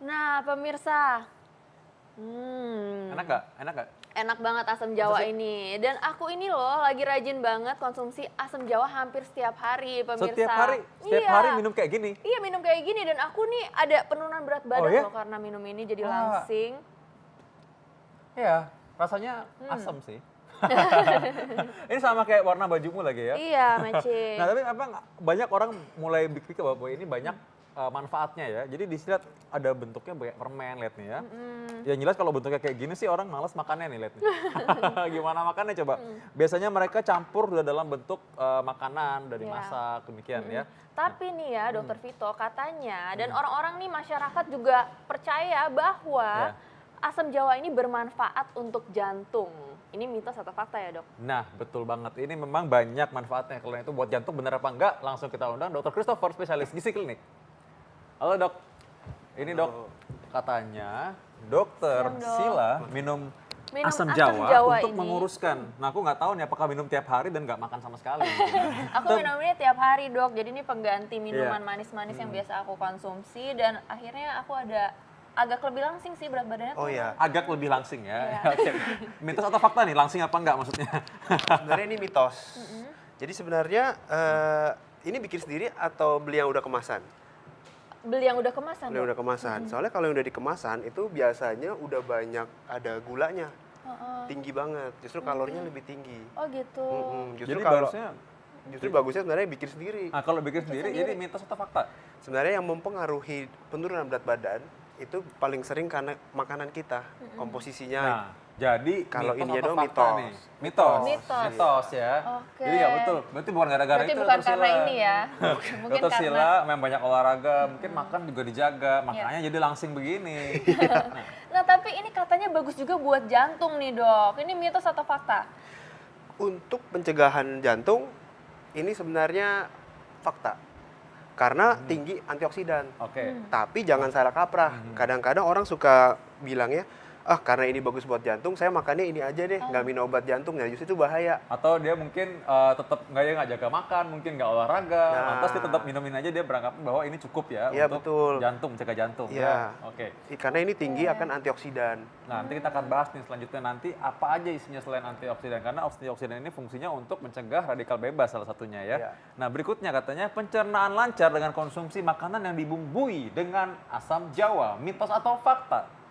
Nah, pemirsa. Enak nggak? Enak nggak? Enak banget asam jawa ini. Dan aku ini loh lagi rajin banget konsumsi asam jawa hampir setiap hari, pemirsa. Setiap hari? Setiap hari minum kayak gini? Iya, minum kayak gini. Dan aku nih ada penurunan berat badan loh karena minum ini jadi langsing. Iya, rasanya asam sih. Ini sama kayak warna bajumu lagi ya? Iya, matching. Nah, tapi apa banyak orang mulai pikir bahwa ini banyak manfaatnya ya. Jadi di sini ada bentuknya kayak permen, lihat nih ya. Yang jelas kalau bentuknya kayak gini sih orang malas makannya nih, lihat nih. Gimana makannya coba? Biasanya mereka campur udah dalam bentuk makanan dari masak demikian ya. Tapi nih ya, Dokter Vito katanya dan orang-orang nih masyarakat juga percaya bahwa asam jawa ini bermanfaat untuk jantung. Ini mitos atau fakta ya, Dok? Nah, betul banget. Ini memang banyak manfaatnya. Kalau itu buat jantung benar apa enggak, langsung kita undang Dr. Christopher, spesialis gizi klinik. Halo, Dok. Ini, Dok, katanya Dokter Sila minum asam jawa untuk menguruskan. Nah, aku nggak tahu nih apakah minum tiap hari dan nggak makan sama sekali. Aku minumnya tiap hari, Dok. Jadi ini pengganti minuman manis-manis yang biasa aku konsumsi dan akhirnya aku agak lebih langsing sih berat badannya. Oh iya. Agak lebih langsing ya. Oke. Mitos atau fakta nih, langsing apa enggak maksudnya? Sebenarnya ini mitos. Jadi sebenarnya ini bikin sendiri atau beli yang udah kemasan? Beli yang udah kemasan. Beli yang udah kemasan. Soalnya kalau yang udah dikemasan itu biasanya udah banyak ada gulanya. Tinggi banget. Justru kalorinya lebih tinggi. Oh gitu. Justru Jadi kalau harusnya justru bagusnya sebenarnya bikin sendiri. Nah, kalau bikin sendiri, jadi mitos atau fakta? Sebenarnya yang mempengaruhi penurunan berat badan itu paling sering karena makanan kita, komposisinya. Nah, jadi kalau mitos ininya atau dong fakta mitos. nih? Mitos. Mitos. Ya. Oke. Jadi nggak betul. Berarti bukan gara-gara Berarti itu. bukan Dr. karena Sila. ini ya. Mungkin Dr. karena Sila memang banyak olahraga, mungkin makan juga dijaga, makanya jadi langsing begini. Nah, tapi ini katanya bagus juga buat jantung nih, Dok. Ini mitos atau fakta? Untuk pencegahan jantung ini sebenarnya fakta. Karena tinggi antioksidan. Oke. Tapi jangan salah kaprah. Kadang-kadang orang suka bilangnya, karena ini bagus buat jantung, saya makannya ini aja deh, nggak minum obat jantung. Nah, justru itu bahaya. Atau dia mungkin tetap nggak jaga makan, mungkin nggak olahraga, lantas dia tetap minumin aja, dia beranggapan bahwa ini cukup ya Iya, untuk betul. jantung, mencegah jantung. Iya. Ya. Oke. Karena ini tinggi akan antioksidan. Nah, nanti kita akan bahas nih selanjutnya nanti apa aja isinya selain antioksidan. Karena antioksidan ini fungsinya untuk mencegah radikal bebas salah satunya ya. Iya. Nah, berikutnya katanya pencernaan lancar dengan konsumsi makanan yang dibumbui dengan asam jawa. Mitos atau fakta?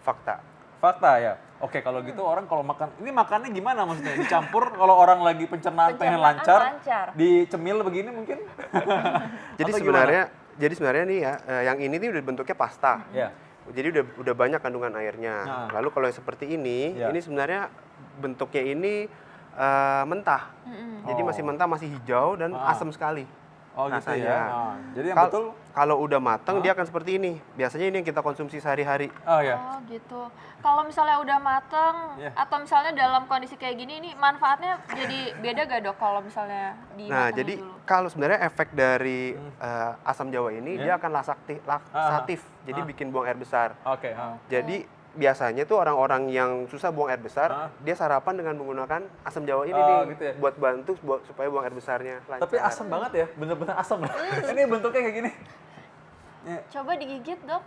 Fakta. Fakta ya. Oke, kalau gitu orang kalau makan, ini makannya gimana maksudnya? Dicampur kalau orang lagi pencernaan pengen lancar, dicemil begini mungkin? Jadi sebenarnya nih ya, yang ini nih udah bentuknya pasta. Ya. Jadi udah banyak kandungan airnya. Lalu kalau yang seperti ini sebenarnya bentuknya ini mentah. Jadi masih mentah, masih hijau dan asam sekali. Oh gitu rasanya. ya. Jadi yang betul kalau udah matang dia akan seperti ini. Biasanya ini yang kita konsumsi sehari-hari. Oh ya. Oh gitu. Kalau misalnya udah mateng atau misalnya dalam kondisi kayak gini, ini manfaatnya jadi beda gak, Dok, kalau misalnya di Nah, jadi kalau sebenarnya efek dari asam jawa ini dia akan laksatif. Jadi bikin buang air besar. Oke. Jadi biasanya tuh orang-orang yang susah buang air besar, dia sarapan dengan menggunakan asam jawa ini gitu ya? buat bantu supaya buang air besarnya lancar. Tapi asam banget ya, bener-bener asam. Ini bentuknya kayak gini. Coba digigit, Dok.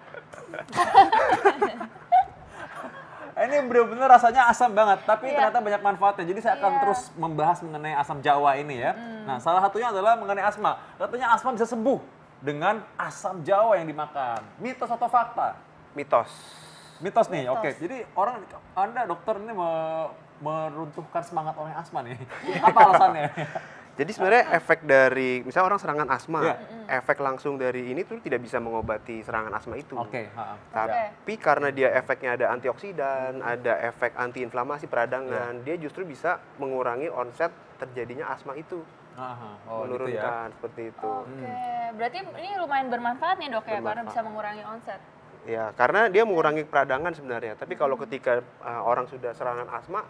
Ini bener-bener rasanya asam banget, tapi ternyata banyak manfaatnya. Jadi saya akan terus membahas mengenai asam jawa ini ya. Nah, salah satunya adalah mengenai asma. Katanya asma bisa sembuh dengan asam jawa yang dimakan. Mitos atau fakta? Mitos. Mitos nih, oke. Jadi Anda dokter ini meruntuhkan semangat orang yang asma nih. Apa alasannya? Jadi sebenarnya efek dari, misalnya orang serangan asma, efek langsung dari ini tuh tidak bisa mengobati serangan asma itu. Oke. Tapi karena dia efeknya ada antioksidan, ada efek antiinflamasi peradangan, dia justru bisa mengurangi onset terjadinya asma itu. Menurunkan seperti itu. Oke, berarti ini lumayan bermanfaat nih, Dok, ya, karena bisa mengurangi onset. Ya, karena dia mengurangi peradangan sebenarnya. Tapi kalau ketika orang sudah serangan asma,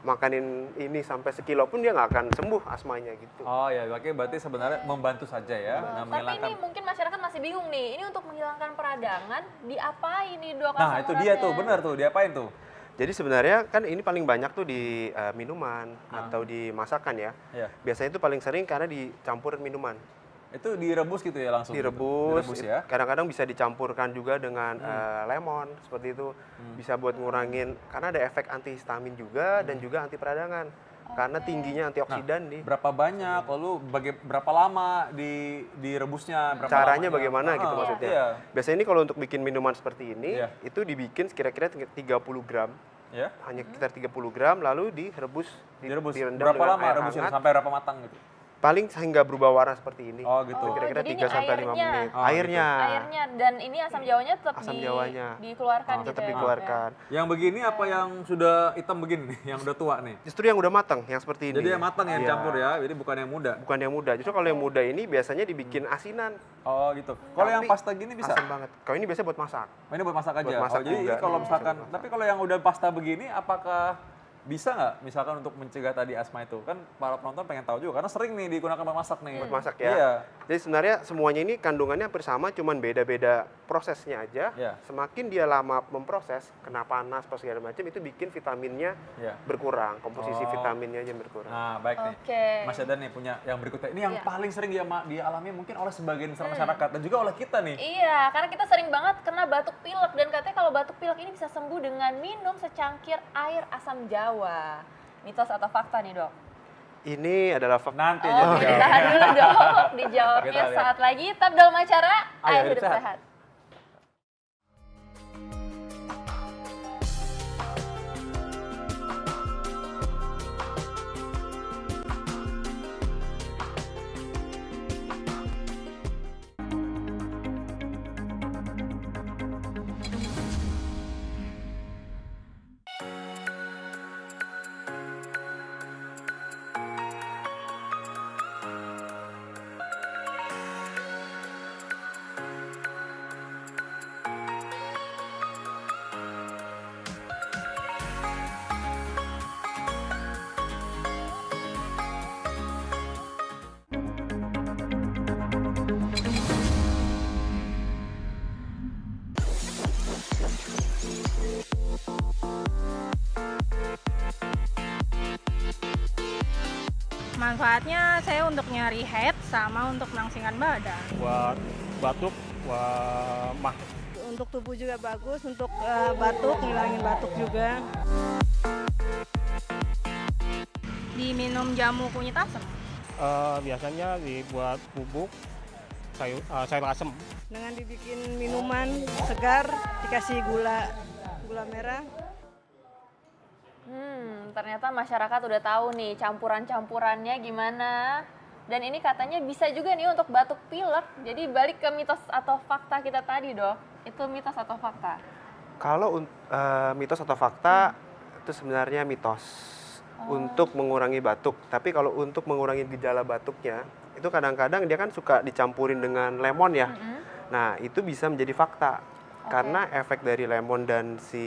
makanin ini sampai sekilo pun dia nggak akan sembuh asmanya gitu. Oh ya, berarti sebenarnya membantu saja ya. Tapi ini mungkin masyarakat masih bingung nih. Ini untuk menghilangkan peradangan, diapain nih, Dok? Nah, itu dia tuh, benar tuh, diapain tuh? Jadi sebenarnya kan ini paling banyak tuh di minuman atau di masakan ya. Biasanya itu paling sering karena dicampurin minuman. Itu direbus gitu ya langsung? Direbus, ya? kadang-kadang bisa dicampurkan juga dengan lemon, seperti itu. Bisa buat ngurangin, karena ada efek antihistamin juga dan juga anti peradangan. Karena tingginya antioksidan di... Berapa banyak, lalu berapa lama direbusnya? Berapa Caranya lamanya? bagaimana gitu maksudnya. Iya. Biasanya ini kalau untuk bikin minuman seperti ini, Iya. itu dibikin kira-kira 30 gram. Ya? Hanya sekitar 30 gram, lalu direbus, Direbus. direndam Berapa dengan lama air rebusnya? hangat. Sampai berapa matang gitu? Paling hingga berubah warna seperti ini. Oh gitu. Kira-kira jadi 3 ini sampai 5 airnya. menit. Oh, Airnya. Airnya dan ini asam jawanya tetap Asam jawanya. dikeluarkan gitu Tetap ya. dikeluarkan. Yang begini apa yang sudah hitam begini nih? Yang udah tua nih? Justru yang udah matang, yang seperti ini. Jadi yang matang yang Iya. campur ya, jadi bukan yang muda. Bukan yang muda. Justru kalau yang muda ini biasanya dibikin asinan. Oh gitu. Kalau yang Tapi pasta gini bisa? Asam banget. Kalau ini biasanya buat masak. Oh, ini buat masak aja. Buat masak oh, jadi juga. kalau misalkan, Bisa buat masak. tapi kalau yang udah pasta begini, apakah bisa nggak misalkan untuk mencegah tadi asma itu? Kan para penonton pengen tahu juga, karena sering nih digunakan buat masak nih. Buat masak ya. Iya. Jadi sebenarnya semuanya ini kandungannya hampir sama, cuman beda-beda prosesnya aja. Iya. Semakin dia lama memproses, kena panas, apa segala macam, itu bikin vitaminnya Iya. berkurang. Komposisi Oh. vitaminnya aja berkurang. Nah, baik nih. Oke. Mas Yadan nih punya yang berikutnya. Ini yang Iya. paling sering dialami mungkin oleh sebagian besar masyarakat dan juga oleh kita nih. Iya, karena kita sering banget kena batuk pilek dan katanya kalau batuk pilek ini bisa sembuh dengan minum secangkir air asam jawa. Mitos atau fakta nih, Dok? Ini adalah Nanti aja Oke, dijawab. ditahan dulu, Dok. Dijawabnya Kita lihat. saat lagi. Tetap dalam acara Ayo, Ayo Hidup Hidup Sehat. Sehat. Manfaatnya saya untuk nyari head sama untuk melangsingkan badan. Buat batuk, mah. Untuk tubuh juga bagus, untuk batuk, ngilangin batuk juga. Diminum jamu kunyit asam Biasanya dibuat bubuk sayur asem. dengan dibikin minuman segar, dikasih gula merah. Ternyata masyarakat udah tahu nih campuran-campurannya gimana. Dan ini katanya bisa juga nih untuk batuk pilek. Jadi balik ke mitos atau fakta kita tadi, Dok. Itu mitos atau fakta? Kalau mitos atau fakta itu sebenarnya mitos untuk mengurangi batuk. Tapi kalau untuk mengurangi gejala batuknya, itu kadang-kadang dia kan suka dicampurin dengan lemon ya. Nah, itu bisa menjadi fakta. Karena efek dari lemon dan si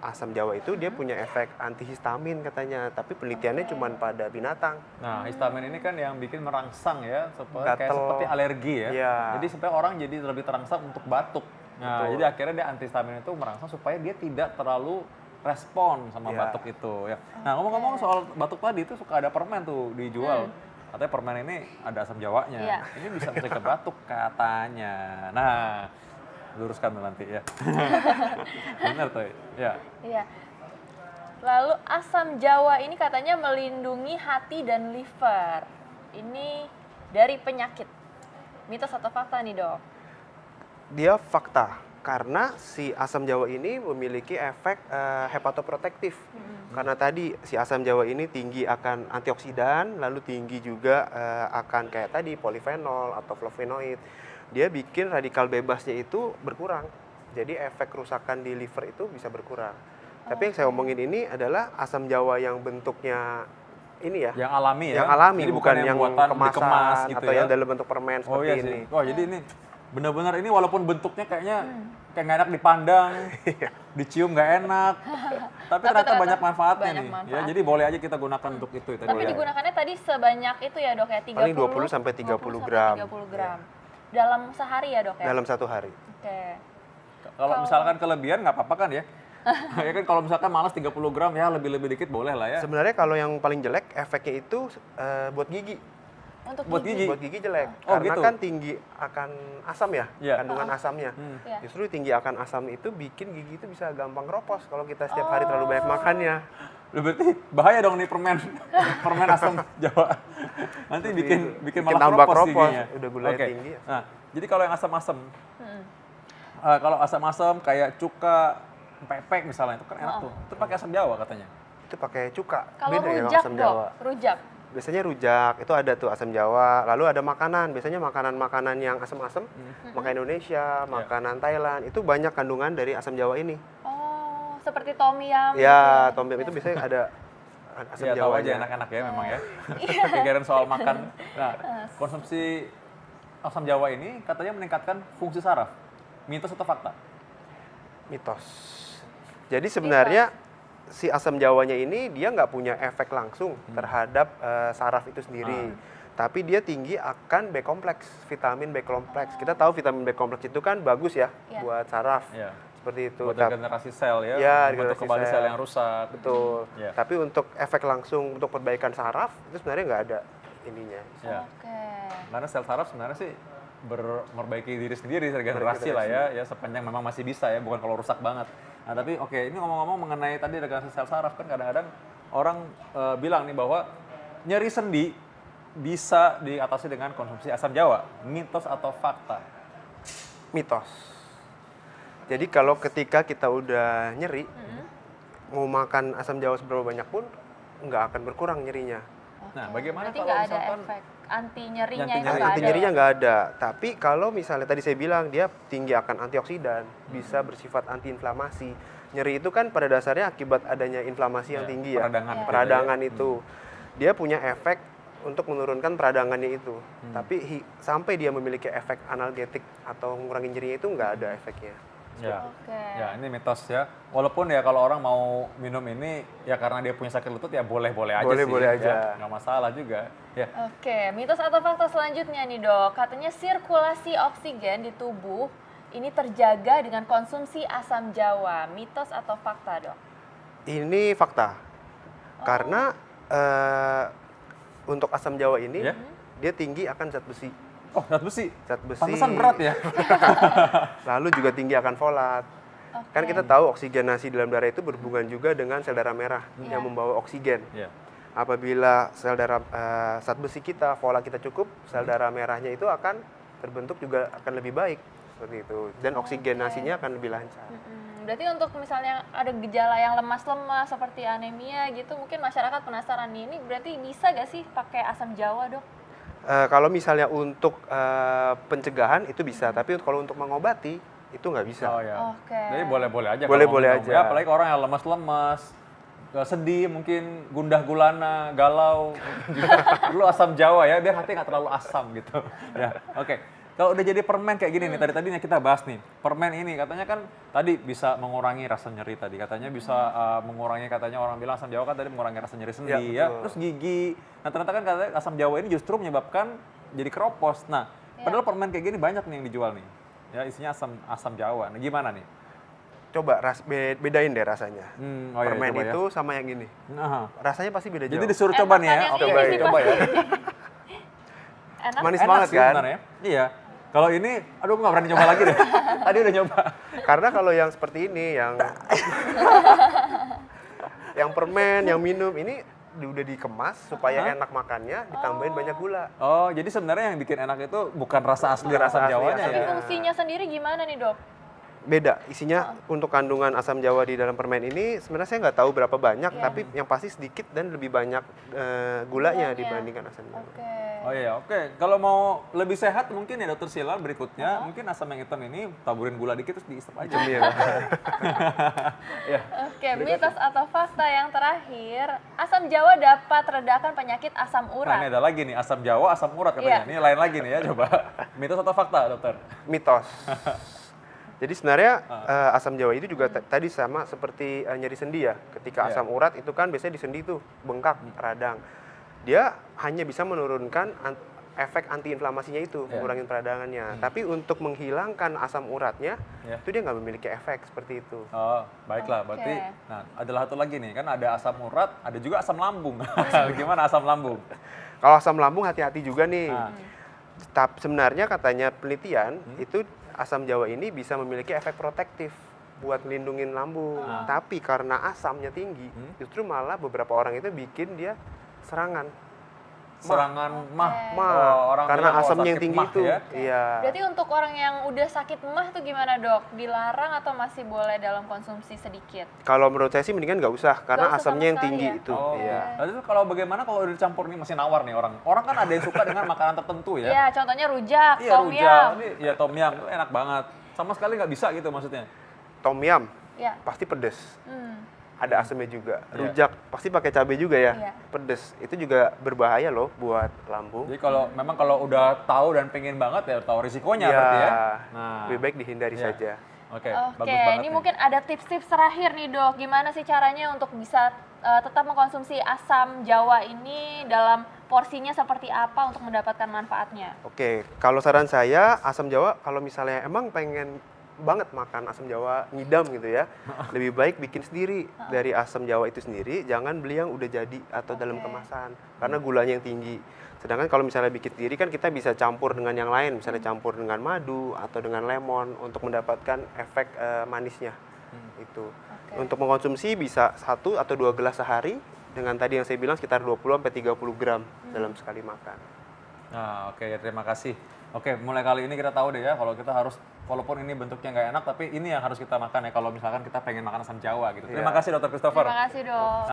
asam jawa itu dia punya efek antihistamin katanya. Tapi penelitiannya cuma pada binatang. Nah, histamin ini kan yang bikin merangsang ya, supaya kayak Gatel. seperti alergi ya. Iya. Jadi supaya orang jadi lebih terangsang untuk batuk. Nah, Betul. jadi akhirnya dia antihistamin itu merangsang supaya dia tidak terlalu respon sama Iya. batuk itu ya. Nah, ngomong-ngomong soal batuk tadi itu suka ada permen tuh dijual. Katanya permen ini ada asam jawanya. Iya. Ini bisa mencegah batuk katanya. Nah, luruskan tuh nanti ya. Benar tuh. Ya. Iya. Lalu asam jawa ini katanya melindungi hati dan liver. Ini dari penyakit. Mitos atau fakta nih, Dok? Dia fakta. Karena si asam jawa ini memiliki efek hepatoprotektif. Karena tadi si asam jawa ini tinggi akan antioksidan, lalu tinggi juga akan kayak tadi polifenol atau flavonoid. Dia bikin radikal bebasnya itu berkurang. Jadi efek kerusakan di liver itu bisa berkurang. Tapi yang saya omongin ini adalah asam jawa yang bentuknya ini ya. Yang alami ya. Yang alami, Jadi bukan yang buatan kemasan dikemas gitu atau ya. yang dalam bentuk permen Oh seperti iya ini. sih. Wah, jadi ini benar-benar ini walaupun bentuknya kayaknya kayak nggak enak dipandang, dicium nggak enak, tapi ternyata banyak manfaatnya banyak nih. manfaat. Ya, jadi boleh aja kita gunakan untuk itu tadi. Tapi ya. digunakannya tadi sebanyak itu ya, Dok ya? 30 Paling 20 sampai 30 gram. 30 gram. Dalam sehari ya, Dok ya? Dalam satu hari. Oke. Kalau misalkan kelebihan nggak apa-apa kan ya? Ya kan kalau misalkan malas 30 gram ya lebih-lebih dikit boleh lah ya. Sebenarnya kalau yang paling jelek efeknya itu buat gigi. Untuk Buat gigi. gigi. Buat gigi jelek. Oh, Karena gitu. kan tinggi akan asam ya, Iya. kandungan asamnya. Iya. Justru tinggi akan asam itu bikin gigi itu bisa gampang keropos kalau kita setiap hari terlalu banyak makannya. Lu berarti bahaya dong nih permen permen asam Jawa. Nanti bikin malah tambah keropos keropos, giginya. udah gulanya Oke. tinggi ya. Nah, jadi kalau yang asam-asam, kalau asam-asam kayak cuka, pepek misalnya itu kan enak tuh. Itu pakai asam Jawa katanya. Itu pakai cuka. Kalau Beda ya sama rujak, asam Dok. Jawa. Rujak. Biasanya rujak, itu ada tuh asam Jawa. Lalu ada makanan, biasanya makanan-makanan yang asam-asam, makanan Indonesia, makanan Thailand, itu banyak kandungan dari asam Jawa ini. Oh, seperti tom yum. Ya, gitu tom yum itu biasanya ada asam Ya tahu Jawa aja enak-enak ya memang ya. Pikiran soal makan. Nah, konsumsi asam Jawa ini katanya meningkatkan fungsi saraf. Mitos atau fakta? Mitos. Jadi sebenarnya si asam Jawanya ini dia nggak punya efek langsung terhadap saraf itu sendiri. Tapi dia tinggi akan B kompleks, vitamin B kompleks. Kita tahu vitamin B kompleks itu kan bagus ya Iya. buat saraf. Ya. Seperti itu. Buat regenerasi sel ya, Ya, membentuk regenerasi kembali sel. sel yang rusak. Betul. Ya. Tapi untuk efek langsung untuk perbaikan saraf itu sebenarnya nggak ada ininya. Ya. Oke. Karena sel saraf sebenarnya sih memperbaiki diri sendiri, regenerasi lah ya sepanjang memang masih bisa ya, bukan kalau rusak banget. Nah tapi oke, ini ngomong-ngomong mengenai tadi regenerasi sel saraf, kan kadang-kadang orang bilang nih bahwa nyeri sendi bisa diatasi dengan konsumsi asam Jawa. Mitos atau fakta? Mitos. Jadi kalau ketika kita udah nyeri, mau makan asam Jawa seberapa banyak pun nggak akan berkurang nyerinya. Nah, bagaimana Berarti kalau nggak ada misalkan efek anti nyerinya Anti itu nyeri. nggak Anti ada. nyerinya nggak ada. Tapi kalau misalnya tadi saya bilang dia tinggi akan antioksidan, bisa bersifat antiinflamasi. Nyeri itu kan pada dasarnya akibat adanya inflamasi yang Ya, tinggi ya. peradangan. Peradangan itu. Dia punya efek untuk menurunkan peradangannya itu. Tapi sampai dia memiliki efek analgetik atau mengurangi nyerinya itu nggak ada efeknya. Ya. Oke. Ya, ini mitos ya. Walaupun ya kalau orang mau minum ini ya karena dia punya sakit lutut ya boleh-boleh aja sih. Boleh-boleh aja. Ya, nggak masalah juga. Ya. Oke, mitos atau fakta selanjutnya nih dok, katanya sirkulasi oksigen di tubuh ini terjaga dengan konsumsi asam Jawa. Mitos atau fakta dok? Ini fakta. Karena untuk asam Jawa ini Ya. dia tinggi akan zat besi. Oh, zat besi. Zat besi. Pantesan berat ya. Lalu juga tinggi akan folat. Kan kita tahu oksigenasi dalam darah itu berhubungan juga dengan sel darah merah yang membawa oksigen. Ya. Apabila sel darah zat besi kita, folat kita cukup, sel darah merahnya itu akan terbentuk juga akan lebih baik seperti itu. Dan oksigenasinya akan lebih lancar. Berarti untuk misalnya ada gejala yang lemas-lemas seperti anemia gitu, mungkin masyarakat penasaran nih, ini berarti bisa gak sih pakai asam Jawa dok? Kalau misalnya untuk pencegahan itu bisa, tapi kalau untuk mengobati itu nggak bisa. Oh ya. Oke. Jadi boleh-boleh aja. Boleh-boleh kalau mau minum. aja. Ya, apalagi orang yang lemas-lemas, sedih, mungkin gundah gulana, galau. Dulu asam Jawa ya, biar hati nggak terlalu asam gitu. Ya, oke. Kalau udah jadi permen kayak gini nih, tadinya kita bahas nih, permen ini katanya kan tadi bisa mengurangi rasa nyeri tadi, katanya bisa mengurangi, katanya orang bilang asam Jawa kan tadi mengurangi rasa nyeri sendi ya, betul. terus gigi. Nah ternyata kan katanya asam Jawa ini justru menyebabkan jadi keropos. Nah, padahal permen kayak gini banyak nih yang dijual nih, ya isinya asam Jawa. Nah gimana nih? Coba bedain deh rasanya. Oh iya, Permen coba ya. itu sama yang ini. Nah, Rasanya pasti beda jauh. jadi disuruh coba nih ya. makan yang Oke, ini sih, coba ya. Enak? Manis Enak banget sih kan? sebenarnya. Iya. Kalau ini, aduh nggak berani nyoba lagi deh. Tadi udah nyoba. Karena kalau yang seperti ini, yang permen, yang minum ini udah dikemas supaya enak makannya, ditambahin banyak gula. Oh, jadi sebenarnya yang bikin enak itu bukan rasa asli Bukan asam rasa asli Jawanya Tapi ya. fungsinya sendiri gimana nih dok? Beda isinya untuk kandungan asam Jawa di dalam permen ini sebenarnya saya nggak tahu berapa banyak, tapi yang pasti sedikit dan lebih banyak gulanya dibandingkan asam Jawa. Oke. Oh iya, oke. Kalau mau lebih sehat mungkin ya Dokter Sila berikutnya, mungkin asam yang hitam ini taburin gula dikit terus diisep aja. Cemil. Ya. Oke, mitos atau fakta yang terakhir, asam Jawa dapat redakan penyakit asam Nah, ini urat. ada lagi nih, asam Jawa, asam urat katanya. Iya. Ini lain lagi nih ya, coba. Mitos atau fakta, Dokter? Mitos. Jadi sebenarnya asam Jawa itu juga tadi sama seperti nyeri sendi ya. Ketika asam urat itu kan biasanya di sendi tuh bengkak, radang. Dia hanya bisa menurunkan efek antiinflamasinya itu, Iya. ngurangin peradangannya. Tapi untuk menghilangkan asam uratnya, Iya. itu dia nggak memiliki efek seperti itu. Oh, baiklah. Oke. Berarti, nah ada satu lagi nih, kan ada asam urat, ada juga asam lambung. Gimana asam lambung? Kalau asam lambung hati-hati juga nih. Ah. Tapi sebenarnya katanya penelitian itu asam jawa ini bisa memiliki efek protektif buat ngelindungin lambung. Tapi karena asamnya tinggi, justru malah beberapa orang itu bikin dia serangan. Serangan mah. Mah, Oh, orang karena bilang kalau asamnya yang sakit tinggi mah itu. ya. Iya. Berarti untuk orang yang udah sakit mah tuh gimana dok? Dilarang atau masih boleh dalam konsumsi sedikit? Kalau menurut saya sih mendingan nggak usah, karena Nggak usah asamnya sama yang sekali tinggi ya? itu. Oh, Iya. lalu itu kalau bagaimana kalau udah dicampur nih masih nawar nih orang. Orang kan ada yang suka dengan makanan tertentu ya. Iya, contohnya rujak, Iya, tom rujak. yum. Ini ya tom yum itu enak banget. Sama sekali nggak bisa gitu maksudnya. Tom yum Iya. pasti pedes. Hmm. Ada asamnya juga. Iya. Rujak pasti pakai cabai juga ya. Iya. Pedes. Itu juga berbahaya loh buat lambung. Jadi kalau memang kalau udah tahu dan pengen banget ya tahu risikonya Iya. berarti ya. Nah, Lebih baik dihindari Iya. saja. Oke, Oke, bagus banget ini nih. mungkin ada tips-tips terakhir nih dok. Gimana sih caranya untuk bisa tetap mengkonsumsi asam jawa ini dalam porsinya seperti apa untuk mendapatkan manfaatnya? Oke, kalau saran saya asam jawa kalau misalnya emang pengen banget makan asam jawa ngidam gitu ya, lebih baik bikin sendiri dari asam jawa itu sendiri, jangan beli yang udah jadi atau dalam Oke. kemasan karena gulanya yang tinggi. Sedangkan kalau misalnya bikin sendiri kan kita bisa campur dengan yang lain, misalnya campur dengan madu atau dengan lemon untuk mendapatkan efek manisnya. Itu. Oke. Untuk mengkonsumsi bisa 1 atau 2 gelas sehari dengan tadi yang saya bilang sekitar 20 sampai 30 gram dalam sekali makan. Nah, oke, terima kasih. Oke, mulai kali ini kita tahu deh ya kalau kita harus walaupun ini bentuknya nggak enak tapi ini yang harus kita makan ya kalau misalkan kita pengen makan asam jawa gitu. Terima Iya. kasih Dr. Christopher. Terima kasih dok.